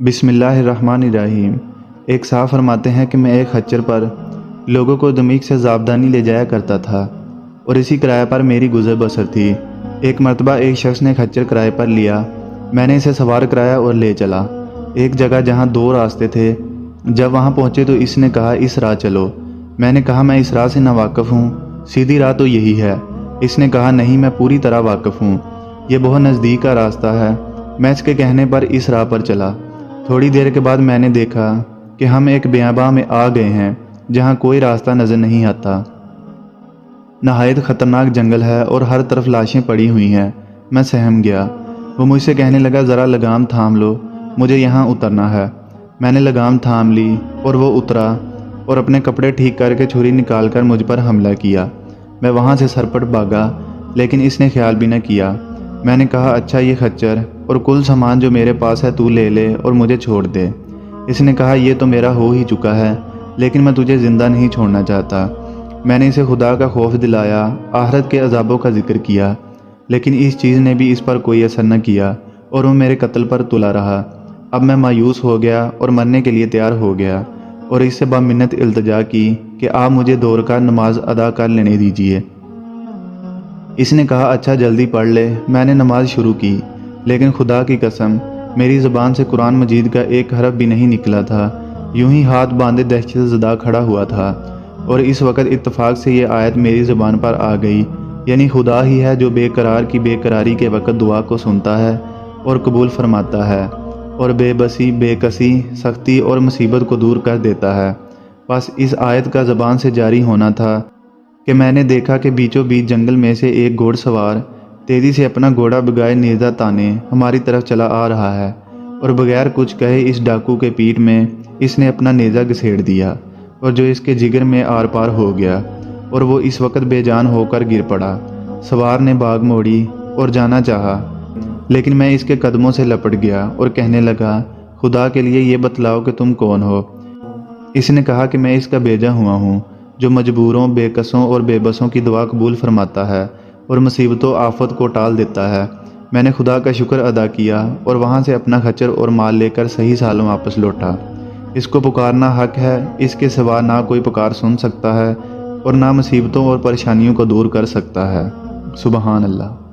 بسم اللہ الرحمن الرحیم۔ ایک صاحب فرماتے ہیں کہ میں ایک خچر پر لوگوں کو دمیک سے زابدانی لے جایا کرتا تھا اور اسی کرایہ پر میری گزر بسر تھی۔ ایک مرتبہ ایک شخص نے خچر کرایہ پر لیا، میں نے اسے سوار کرایا اور لے چلا ایک جگہ جہاں دو راستے تھے۔ جب وہاں پہنچے تو اس نے کہا اس راہ چلو۔ میں نے کہا میں اس راہ سے ناواقف ہوں، سیدھی راہ تو یہی ہے۔ اس نے کہا نہیں، میں پوری طرح واقف ہوں، یہ بہت نزدیک کا راستہ ہے۔ میں اس کے کہنے پر اس راہ پر چلا۔ تھوڑی دیر کے بعد میں نے دیکھا کہ ہم ایک بیاباں میں آ گئے ہیں جہاں کوئی راستہ نظر نہیں آتا۔ نہایت خطرناک جنگل ہے اور ہر طرف لاشیں پڑی ہوئی ہیں۔ میں سہم گیا۔ وہ مجھ سے کہنے لگا ذرا لگام تھام لو، مجھے یہاں اترنا ہے۔ میں نے لگام تھام لی اور وہ اترا اور اپنے کپڑے ٹھیک کر کے چھری نکال کر مجھ پر حملہ کیا۔ میں وہاں سے سرپٹ بھاگا لیکن اس نے خیال بھی نہ کیا۔ میں نے کہا اچھا یہ خچر اور کل سامان جو میرے پاس ہے تو لے لے اور مجھے چھوڑ دے۔ اس نے کہا یہ تو میرا ہو ہی چکا ہے لیکن میں تجھے زندہ نہیں چھوڑنا چاہتا۔ میں نے اسے خدا کا خوف دلایا، آخرت کے عذابوں کا ذکر کیا، لیکن اس چیز نے بھی اس پر کوئی اثر نہ کیا اور وہ میرے قتل پر تلا رہا۔ اب میں مایوس ہو گیا اور مرنے کے لیے تیار ہو گیا اور اس سے بمنت التجا کی کہ آپ مجھے 2 رکعت نماز ادا کر لینے دیجیے۔ اس نے کہا اچھا جلدی پڑھ لے۔ میں نے نماز شروع کی لیکن خدا کی قسم میری زبان سے قرآن مجید کا ایک حرف بھی نہیں نکلا تھا۔ یوں ہی ہاتھ باندھے دہشت زدہ کھڑا ہوا تھا اور اس وقت اتفاق سے یہ آیت میری زبان پر آ گئی، یعنی خدا ہی ہے جو بے قرار کی بے قراری کے وقت دعا کو سنتا ہے اور قبول فرماتا ہے اور بے بسی، بے کسی، سختی اور مصیبت کو دور کر دیتا ہے۔ بس اس آیت کا زبان سے جاری ہونا تھا کہ میں نے دیکھا کہ بیچوں بیچ جنگل میں سے ایک گھوڑ سوار تیزی سے اپنا گھوڑا بگائے نیزہ تانے ہماری طرف چلا آ رہا ہے اور بغیر کچھ کہے اس ڈاکو کے پیٹھ میں اس نے اپنا نیزہ گھسیڑ دیا اور جو اس کے جگر میں آر پار ہو گیا اور وہ اس وقت بے جان ہو کر گر پڑا۔ سوار نے باغ موڑی اور جانا چاہا لیکن میں اس کے قدموں سے لپٹ گیا اور کہنے لگا خدا کے لیے یہ بتلاؤ کہ تم کون ہو۔ اس نے کہا کہ میں اس کا بھیجا ہوا ہوں جو مجبوروں، بے کسوں اور بے بسوں کی دعا قبول فرماتا ہے اور مصیبتوں آفت کو ٹال دیتا ہے۔ میں نے خدا کا شکر ادا کیا اور وہاں سے اپنا خچر اور مال لے کر صحیح سالم واپس لوٹا۔ اس کو پکارنا حق ہے، اس کے سوا نہ کوئی پکار سن سکتا ہے اور نہ مصیبتوں اور پریشانیوں کو دور کر سکتا ہے۔ سبحان اللہ۔